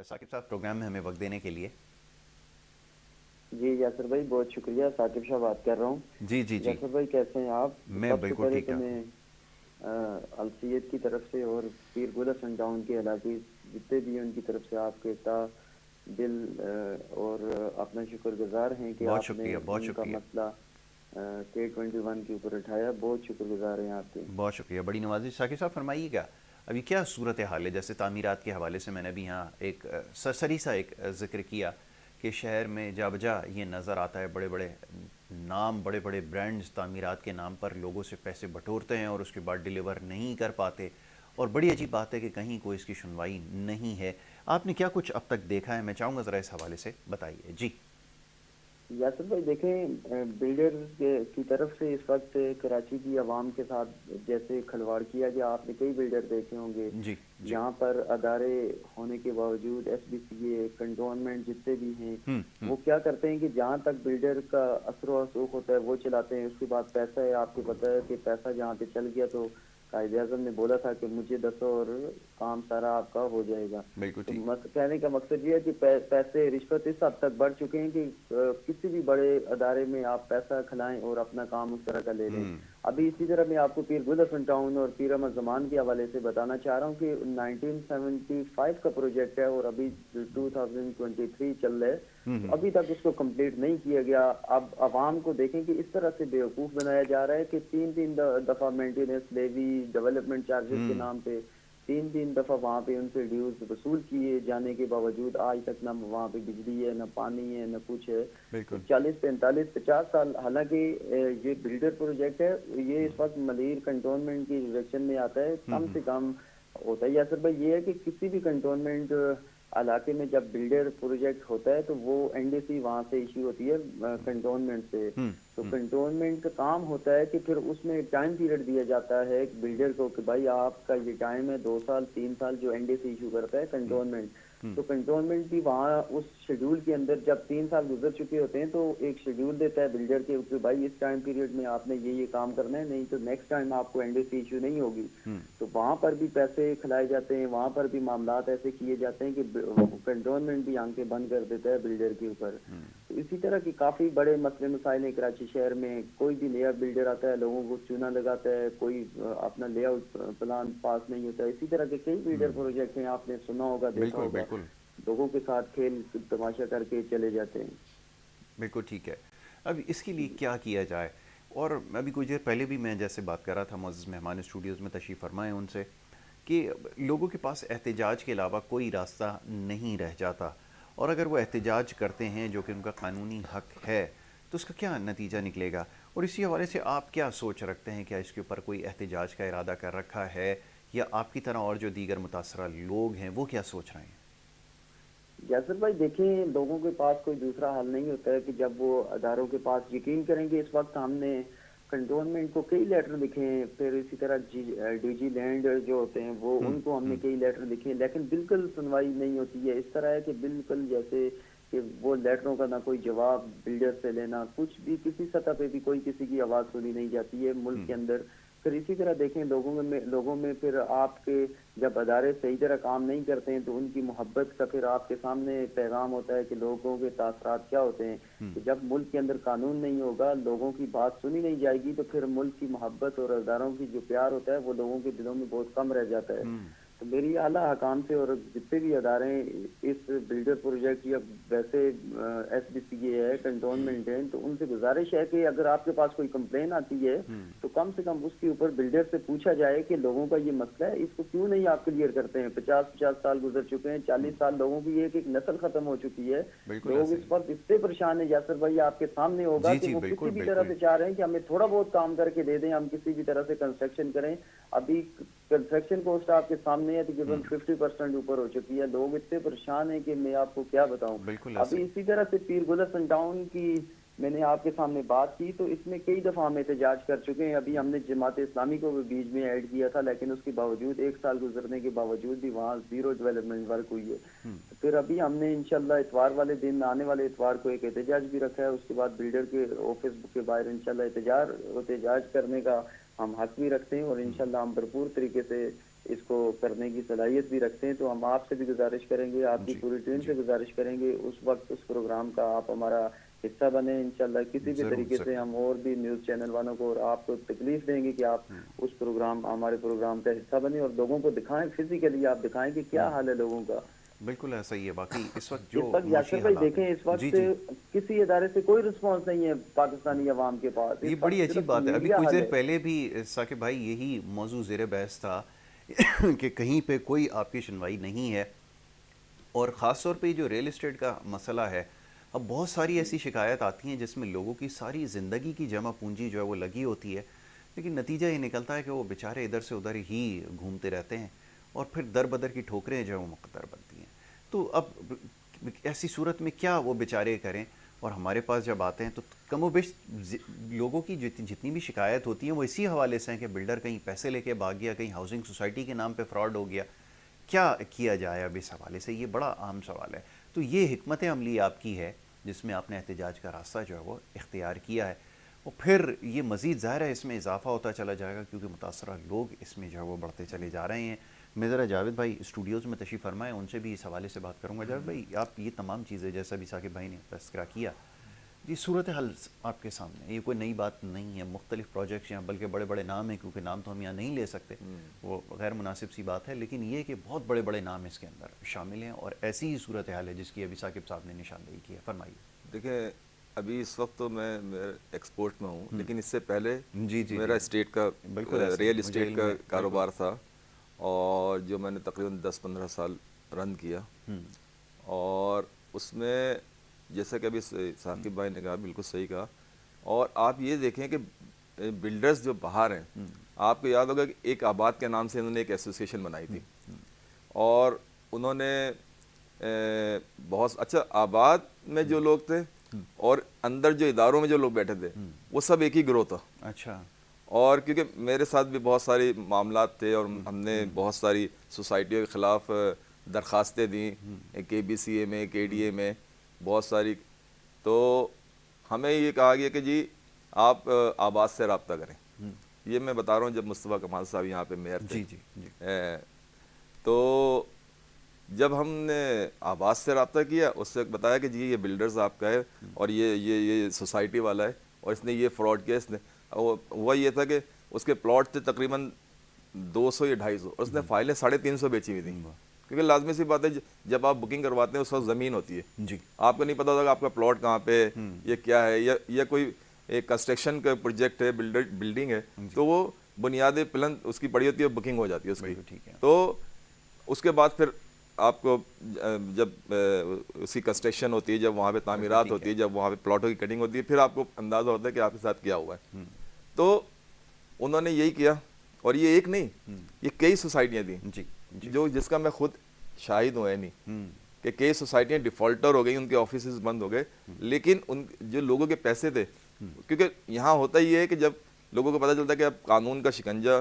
साकिब साहब, प्रोग्राम में हमें वक्त देने के लिए। जी यासर भाई, बहुत शुक्रिया। साकिब शाह बात कर रहा हूँ। जी जी जी। यासर भाई कैसे हैं आप? मैं सबसे बिल्कुल पहले ठीक तो ठाक मैं हूँ। अलसीयत की तरफ से और पीर गुल हसन टाउन के इलाके जितने भी हैं उनकी तरफ से आपके दिल और अपना शुक्रगुजार हैं कि बहुत आपने शुक्रिया, बहुत उनका शुक्रिया। मसला K21 के ऊपर उठाया। बहुत शुक्रगुजार हैं आपके। बहुत शुक्रिया, बड़ी नवाजी। साकिब साहब फरमाइएगा, अभी क्या सूरत हाल है? जैसे तामीरात के हवाले से मैंने भी यहाँ एक सरसरी सा एक जिक्र किया कि शहर में जा बजा ये नज़र आता है, बड़े बड़े नाम, बड़े बड़े ब्रांड्स तामीरात के नाम पर लोगों से पैसे बटोरते हैं और उसके बाद डिलीवर नहीं कर पाते। और बड़ी अजीब बात है कि कहीं कोई इसकी सुनवाई नहीं है। आपने क्या कुछ अब तक देखा है? मैं चाहूँगा ज़रा इस हवाले से बताइए जी। यासर भाई देखें, बिल्डर की तरफ से इस वक्त कराची की आवाम के साथ जैसे खिलवाड़ किया गया, आपने कई बिल्डर देखे होंगे। जी जी। यहाँ पर अदारे होने के बावजूद SBCA कंटोनमेंट जितने भी हैं, हम्म। वो क्या करते हैं कि जहाँ तक बिल्डर का असर वसूख होता है वो चलाते हैं। उसके बाद पैसा है, आपको पता है कि पैसा जहाँ पे चल गया तो कायदे आज़म ने बोला था कि मुझे दसो और काम सारा आपका हो जाएगा। बिल्कुल तो ठीक। कहने का मकसद ये है कि पैसे रिश्वत इस हद तक बढ़ चुके हैं कि किसी भी बड़े अदारे में आप पैसा खिलाएं और अपना काम उस तरह का ले लें। अभी इसी तरह मैं आपको पीर गुल हसन टाउन और पीर अहमद जमान के हवाले से बताना चाह रहा हूँ कि 1975 का प्रोजेक्ट है और अभी 2023 चल रहा है, तो हम्म। अभी तक उसको कंप्लीट नहीं किया गया। अब आवाम को देखें कि इस तरह से बेवकूफ़ बनाया जा रहा है कि तीन तीन दफ़ा मेंटेनेंस लेवी, डेवलपमेंट चार्जेस के हम्म। नाम पे तीन तीन दफा वहां पे उनसे ड्यूज वसूल किए जाने के बावजूद आज तक ना वहां पे बिजली है, ना पानी है, ना कुछ है। तो बिल्कुल। 40 45 50 साल, हालांकि ये बिल्डर प्रोजेक्ट है, ये इस वक्त मलिर कंटोनमेंट की डायरेक्शन में आता है। कम हम्म। से कम होता है यासर भाई ये है कि किसी भी कंटोनमेंट इलाके में जब बिल्डर प्रोजेक्ट होता है तो वो NDC वहां से इशू होती है कंटोनमेंट से। तो हम्म। कंटोनमेंट का काम होता है कि फिर उसमें टाइम पीरियड दिया जाता है एक बिल्डर को कि भाई आपका ये टाइम है 2 साल 3 साल, जो NDC इशू करता है कंटोनमेंट। हम्म। तो कंटोनमेंट भी वहाँ उस शेड्यूल के अंदर जब 3 साल गुजर चुके होते हैं तो एक शेड्यूल देता है बिल्डर के कि भाई इस टाइम पीरियड में आपने ये काम करना है, नहीं तो नेक्स्ट टाइम आपको NDC इशू नहीं होगी। हम्म। तो वहां पर भी पैसे खिलाए जाते हैं, वहां पर भी मामलात ऐसे किए जाते हैं कि कंटोनमेंट भी आंखें बंद कर देता है बिल्डर के ऊपर। तो इसी तरह की काफी बड़े मसले मसाइल हैं कराची शहर में। कोई भी नया बिल्डर आता है, लोगों को चूना लगाता है, कोई अपना लेआउट प्लान पास नहीं होता है। इसी तरह के कई बिल्डर प्रोजेक्ट हैं, आपने सुना होगा, देखा बिल्कुल होगा। बिल्कुल। लोगों के साथ खेल तमाशा करके चले जाते हैं। बिल्कुल ठीक है। अब इसके लिए क्या किया जाए? और अभी कुछ देर पहले भी मैं जैसे बात कर रहा था, मुअज़्ज़ज़ मेहमान स्टूडियोज़ में तशरीफ़ फरमाए उनसे, कि लोगों के पास एहतजाज के अलावा कोई रास्ता नहीं रह जाता। और अगर वो एहतजाज करते हैं जो कि उनका कानूनी हक है, तो उसका क्या नतीजा निकलेगा? और इसी हवाले से आप क्या सोच रखते हैं? क्या इसके ऊपर कोई एहतजाज का इरादा कर रखा है, या आपकी तरह और जो दीगर मुतासरा लोग हैं वो क्या सोच रहे हैं? यासर भाई देखें, लोगों के पास कोई दूसरा हल नहीं होता है कि जब वो अदारों के पास यकीन करेंगे। इस वक्त हमने कंटोनमेंट को कई लेटर लिखे हैं, फिर इसी तरह DG लैंड जो होते हैं वो उनको हमने हम्म। कई लेटर लिखे हैं, लेकिन बिल्कुल सुनवाई नहीं होती है। इस तरह है कि बिल्कुल जैसे कि वो लेटरों का ना कोई जवाब बिल्डर से लेना, कुछ भी किसी सतह पे भी कोई किसी की आवाज़ सुनी नहीं जाती है मुल्क के अंदर। फिर इसी तरह देखें लोगों में फिर आपके जब अदारे सही तरह काम नहीं करते हैं तो उनकी मोहब्बत का फिर आपके सामने पैगाम होता है कि लोगों के तासरात क्या होते हैं। कि जब मुल्क के अंदर कानून नहीं होगा, लोगों की बात सुनी नहीं जाएगी, तो फिर मुल्क की मोहब्बत और अदारों की जो प्यार होता है वो लोगों के दिलों में बहुत कम रह जाता है। तो मेरी आला हकाम से और जितने भी अदारे इस बिल्डर प्रोजेक्ट या वैसे SBCA है, कंटोनमेंट है, तो उनसे गुजारिश है कि अगर आपके पास कोई कंप्लेन आती है तो कम से कम उसके ऊपर बिल्डर से पूछा जाए कि लोगों का ये मसला है, इसको क्यों नहीं आप क्लियर करते हैं। 50 50 साल गुजर चुके हैं, 40 साल, लोगों की एक एक नस्ल खत्म हो चुकी है। बिल्कुल लोग ऐसे इस ही। वक्त इतने परेशान है यासर भाई, आपके सामने होगा जी कि जी, वो किसी बिल्कुल भी तरह बिल्कुल। से चाह रहे हैं कि हमें थोड़ा बहुत काम करके दे दें, हम किसी भी तरह से कंस्ट्रक्शन करें। अभी कंस्ट्रक्शन कॉस्ट आपके सामने है तकरीबन 50% ऊपर हो चुकी है। लोग इतने परेशान हैं कि मैं आपको क्या बताऊं। बिल्कुल ऐसे अभी ही। इसी तरह से पीर गुलशन टाउन की मैंने आपके सामने बात की तो इसमें कई दफा हम एहतजाज कर चुके हैं। अभी हमने जमात इस्लामी को भी बीच में ऐड किया था, लेकिन उसके बावजूद 1 साल गुजरने के बावजूद भी वहाँ जीरो डेवलपमेंट वर्क हुई है। तो फिर अभी हमने इंशाल्लाह इतवार वाले दिन, आने वाले इतवार को एक एहतजाज भी रखा है। उसके बाद बिल्डर के ऑफिस के बाहर इंशाल्लाह एहतजाज करने का हम हक भी रखते हैं और इंशाल्लाह हम भरपूर तरीके से इसको करने की सलाहियत भी रखते हैं। तो हम आपसे भी गुजारिश करेंगे, आपकी जी पूरी टीम जी से गुजारिश करेंगे, उस वक्त उस प्रोग्राम का आप हमारा हिस्सा बने इंशाल्लाह। किसी भी ज़रूर तरीके से ज़रूर। हम और भी न्यूज़ चैनल वालों को और आपको तकलीफ देंगे कि आप उस प्रोग्राम हमारे प्रोग्राम का हिस्सा बने और लोगों को दिखाएं, फिजिकली आप दिखाएं कि क्या हाल है लोगों का। बिल्कुल ऐसा ही है वाकई इस वक्त इस जो वक्त मुशी यासर भाई हालात देखें, हैं। इस जी वक्त जी। किसी इदारे से कोई रिस्पॉन्स नहीं है पाकिस्तानी अवाम के पास। ये इस बड़ी वक्त अजीब सिर्फ बात है। अभी मीडिया कुछ हल देर है। पहले भी साकिब भाई यही मौजू ज़ेर बहस था कि कहीं पे कोई आपकी सुनवाई नहीं है, और ख़ास तौर पे जो रियल एस्टेट का मसला है, अब बहुत सारी ऐसी शिकायत आती हैं जिसमें लोगों की सारी ज़िंदगी की जमा पूंजी जो है वो लगी होती है, लेकिन नतीजा ये निकलता है कि वो बेचारे इधर से उधर ही घूमते रहते हैं और फिर दर बदर की ठोकरें जो है वो मुकद्दर बनती हैं। तो अब ऐसी सूरत में क्या वो बेचारे करें, और हमारे पास जब आते हैं तो कमोबेश लोगों की जितनी भी शिकायत होती है वो इसी हवाले से हैं कि बिल्डर कहीं पैसे लेके भाग गया, कहीं हाउसिंग सोसाइटी के नाम पे फ्रॉड हो गया। क्या किया जाए अब इस हवाले से, ये बड़ा अहम सवाल है। तो ये हिकमत अमली आपकी है जिसमें आपने एहतजाज का रास्ता जो है वो इख्तियार किया है, और फिर ये मज़ीद ज़ाहिर है इसमें इजाफा होता चला जाएगा क्योंकि मुतासरा लोग इसमें जो है वो बढ़ते चले जा रहे हैं। मैं ज़रा जावेद भाई स्टूडियोज़ में तशरीफ़ फरमाएँ, उनसे भी इस हवाले से बात करूँगा। जावेद भाई, आप ये तमाम चीज़ें जैसा भी साकिब भाई ने तस्करा किया, जी सूरत हाल आपके सामने, ये कोई नई बात नहीं है। मुख्तलिफ प्रोजेक्ट्स यहाँ, बल्कि बड़े बड़े नाम हैं, क्योंकि नाम तो हम यहाँ नहीं ले सकते, वो गैर मुनासिब सी बात है, लेकिन ये कि बहुत बड़े बड़े नाम इसके अंदर शामिल हैं और ऐसी ही सूरत हाल है जिसकी अभी साकिब साहब ने निशानदेही की है। फरमाइए। देखिए, अभी इस वक्त तो मैं एक्सपोर्ट में हूँ, लेकिन इससे पहले जी जी मेरा जी। स्टेट का बिल्कुल ऐसे ही, रियल मुझे इस्टेट इल्म का है, बिल्कुल। कारोबार था, और जो मैंने तकरीबन 10-15 साल रन किया। और उसमें जैसा कि अभी साकिब भाई ने कहा, बिल्कुल सही कहा। और आप ये देखें कि बिल्डर्स जो बाहर हैं, आपको याद होगा कि एक आबाद के नाम से इन्होंने एक एसोसिएशन बनाई थी, और उन्होंने बहुत अच्छा, आबाद में जो लोग थे और अंदर जो इदारों में जो लोग बैठे थे, वो सब एक ही गिरोह था। अच्छा। और क्योंकि मेरे साथ भी बहुत सारी मामलात थे और हमने बहुत सारी सोसाइटियों के ख़िलाफ़ दरख्वास्तें दी, KBCA में, KDA में, बहुत सारी। तो हमें ये कहा गया कि जी आप आबाद से रब्ता करें। ये मैं बता रहा हूँ जब मुस्तफ़ा कमाल साहब यहाँ पे मेयर थे। जी जी जी। तो जब हमने आवाज़ से रब्ता किया, उससे बताया कि जी ये बिल्डर्स आपका है और ये सोसाइटी वाला है और इसने ये फ्रॉड किया। इसने हुआ ये था कि उसके प्लॉट थे तकरीबन 200 या 250, और उसने फाइलें 350 बेची हुई थी। क्योंकि लाजमी सी बात है, जब आप बुकिंग करवाते हैं उस वक्त ज़मीन होती है, जी। आपको नहीं पता होता कि आपका प्लॉट कहाँ पे, ये क्या है, या कोई एक कंस्ट्रक्शन का प्रोजेक्ट है, बिल्डिंग है, तो वो बुनियादी प्लान उसकी पड़ी होती है, बुकिंग हो जाती है उसकी। ठीक है। तो उसके बाद फिर आपको जब उसकी कंस्ट्रक्शन होती है, जब वहाँ पे तामीरात होती है, जब वहाँ पे प्लॉटों की कटिंग होती है, फिर आपको अंदाज़ा होता है कि आपके साथ क्या हुआ है। तो उन्होंने यही किया, और ये एक नहीं, ये कई सोसाइटियाँ थी जी जी। जो जिसका मैं खुद शाहिद हूँ, नहीं कि कई सोसाइटियाँ डिफ़ॉल्टर हो गई, उनके ऑफिस बंद हो गए, लेकिन उन जो लोगों के पैसे थे, क्योंकि यहाँ होता ही है कि जब लोगों को पता चलता है कि अब कानून का शिकंजा